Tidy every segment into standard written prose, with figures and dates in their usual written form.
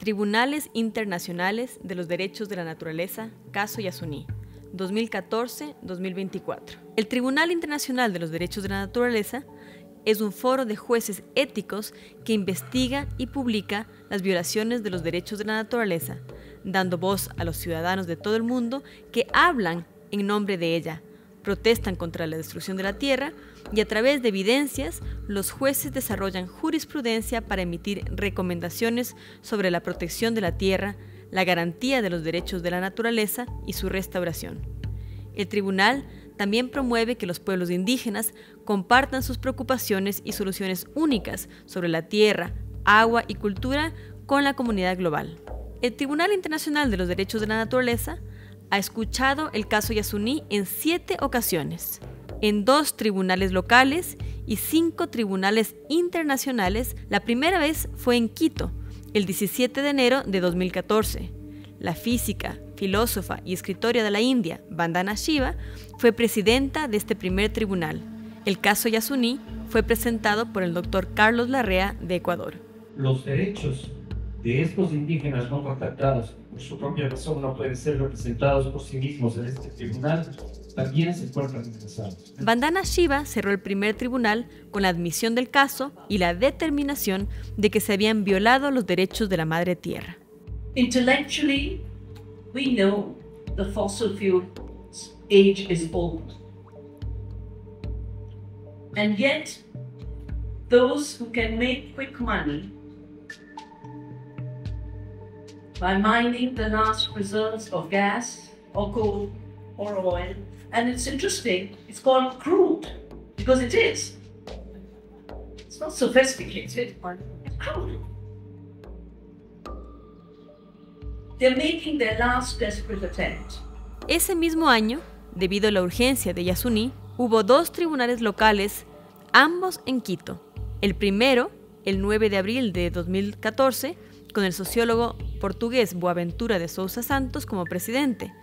Tribunales Internacionales de los Derechos de la Naturaleza, caso Yasuní, 2014-2024. El Tribunal Internacional de los Derechos de la Naturaleza es un foro de jueces éticos que investiga y publica las violaciones de los derechos de la naturaleza, dando voz a los ciudadanos de todo el mundo que hablan en nombre de ella, protestan contra la destrucción de la tierra y a través de evidencias los jueces desarrollan jurisprudencia para emitir recomendaciones sobre la protección de la tierra, la garantía de los derechos de la naturaleza y su restauración. El tribunal también promueve que los pueblos indígenas compartan sus preocupaciones y soluciones únicas sobre la tierra, agua y cultura con la comunidad global. El Tribunal Internacional de los Derechos de la Naturaleza ha escuchado el caso Yasuní en 7 ocasiones, en 2 tribunales locales y 5 tribunales internacionales. La primera vez fue en Quito, el 17 de enero de 2014. La física, filósofa y escritora de la India, Vandana Shiva, fue presidenta de este primer tribunal. El caso Yasuní fue presentado por el doctor Carlos Larrea de Ecuador. Los derechos de estos indígenas no contactados por su propia razón no pueden ser representados por sí mismos en este tribunal, también se encuentran amenazados. Vandana Shiva cerró el primer tribunal con la admisión del caso y la determinación de que se habían violado los derechos de la madre tierra. Intellectually, we know the fossil fuel age is old. And yet, those who can make quick money by mining the last reserves of gas or coal or oil, and it's interesting, it's called crude, because it is. It's not sophisticated, it's crude. They're making their last desperate attempt. Ese mismo año, debido a la urgencia de Yasuní, hubo 2 tribunales locales, ambos en Quito. El primero, el 9 de abril de 2014, con el sociólogo portugués Boaventura de Sousa Santos como presidente.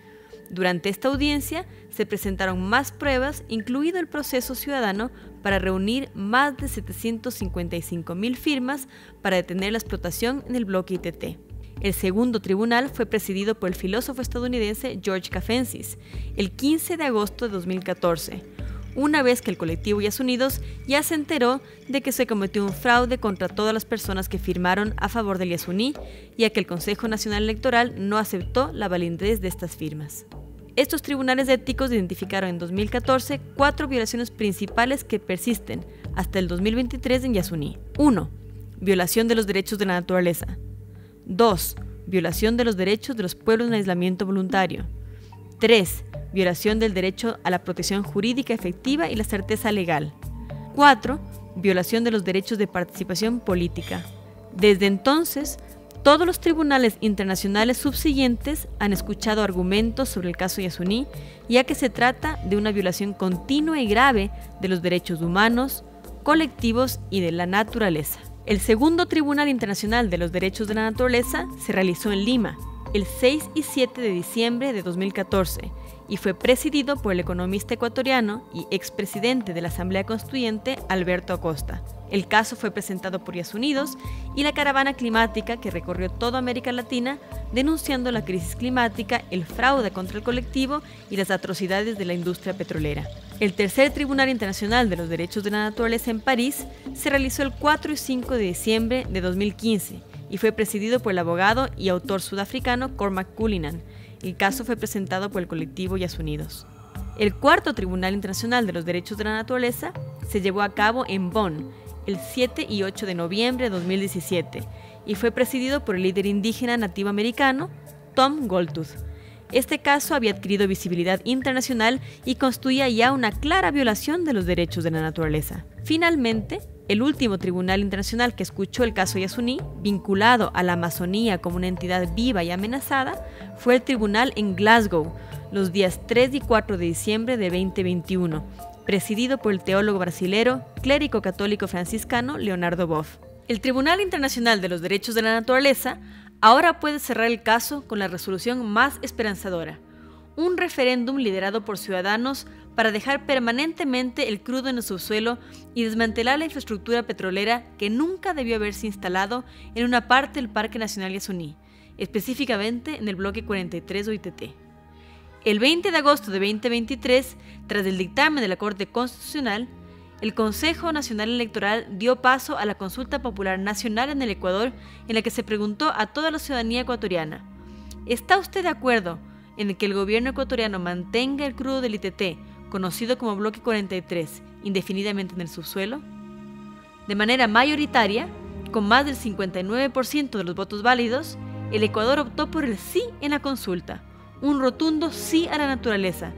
Durante esta audiencia se presentaron más pruebas, incluido el proceso ciudadano para reunir más de 755.000 firmas para detener la explotación en el bloque ITT. El segundo tribunal fue presidido por el filósofo estadounidense George Cafensis el 15 de agosto de 2014, una vez que el colectivo Yasunidos ya se enteró de que se cometió un fraude contra todas las personas que firmaron a favor del Yasuní, ya que el Consejo Nacional Electoral no aceptó la validez de estas firmas. Estos tribunales éticos identificaron en 2014 4 violaciones principales que persisten hasta el 2023 en Yasuní. 1. Violación de los derechos de la naturaleza. 2. Violación de los derechos de los pueblos en aislamiento voluntario. 3. Violación del derecho a la protección jurídica efectiva y la certeza legal. 4. Violación de los derechos de participación política. Desde entonces, todos los tribunales internacionales subsiguientes han escuchado argumentos sobre el caso Yasuní, ya que se trata de una violación continua y grave de los derechos humanos, colectivos y de la naturaleza. El segundo Tribunal Internacional de los Derechos de la Naturaleza se realizó en Lima el 6 y 7 de diciembre de 2014 y fue presidido por el economista ecuatoriano y expresidente de la Asamblea Constituyente Alberto Acosta. El caso fue presentado por Yasunidos y la caravana climática que recorrió toda América Latina denunciando la crisis climática, el fraude contra el colectivo y las atrocidades de la industria petrolera. El tercer Tribunal Internacional de los Derechos de la Naturaleza en París se realizó el 4 y 5 de diciembre de 2015 y fue presidido por el abogado y autor sudafricano Cormac Cullinan. El caso fue presentado por el colectivo Yasunidos. El cuarto Tribunal Internacional de los Derechos de la Naturaleza se llevó a cabo en Bonn el 7 y 8 de noviembre de 2017 y fue presidido por el líder indígena nativo americano Tom Goldtooth. Este caso había adquirido visibilidad internacional y constituía ya una clara violación de los derechos de la naturaleza. Finalmente, el último tribunal internacional que escuchó el caso Yasuní, vinculado a la Amazonía como una entidad viva y amenazada, fue el tribunal en Glasgow, los días 3 y 4 de diciembre de 2021, presidido por el teólogo brasilero, clérigo católico franciscano Leonardo Boff. El Tribunal Internacional de los Derechos de la Naturaleza ahora puede cerrar el caso con la resolución más esperanzadora: un referéndum liderado por ciudadanos para dejar permanentemente el crudo en el subsuelo y desmantelar la infraestructura petrolera que nunca debió haberse instalado en una parte del Parque Nacional Yasuní, específicamente en el bloque 43 de OITT. El 20 de agosto de 2023, tras el dictamen de la Corte Constitucional, el Consejo Nacional Electoral dio paso a la consulta popular nacional en el Ecuador, en la que se preguntó a toda la ciudadanía ecuatoriana: ¿está usted de acuerdo en que el gobierno ecuatoriano mantenga el crudo del ITT, conocido como Bloque 43, indefinidamente en el subsuelo? De manera mayoritaria, con más del 59% de los votos válidos, el Ecuador optó por el sí en la consulta, un rotundo sí a la naturaleza,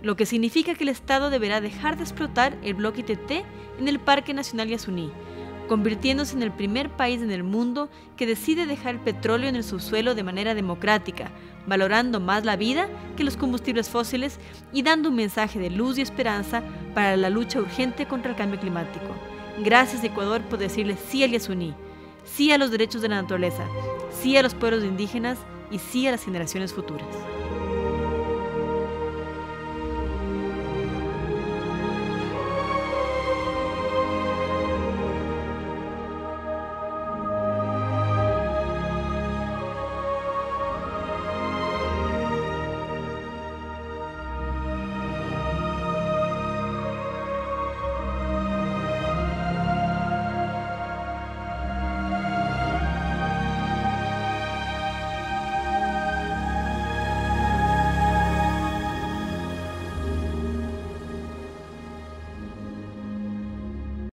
lo que significa que el Estado deberá dejar de explotar el bloque ITT en el Parque Nacional Yasuní, convirtiéndose en el primer país en el mundo que decide dejar el petróleo en el subsuelo de manera democrática, valorando más la vida que los combustibles fósiles y dando un mensaje de luz y esperanza para la lucha urgente contra el cambio climático. Gracias, Ecuador, por decirle sí al Yasuní, sí a los derechos de la naturaleza, sí a los pueblos indígenas y sí a las generaciones futuras.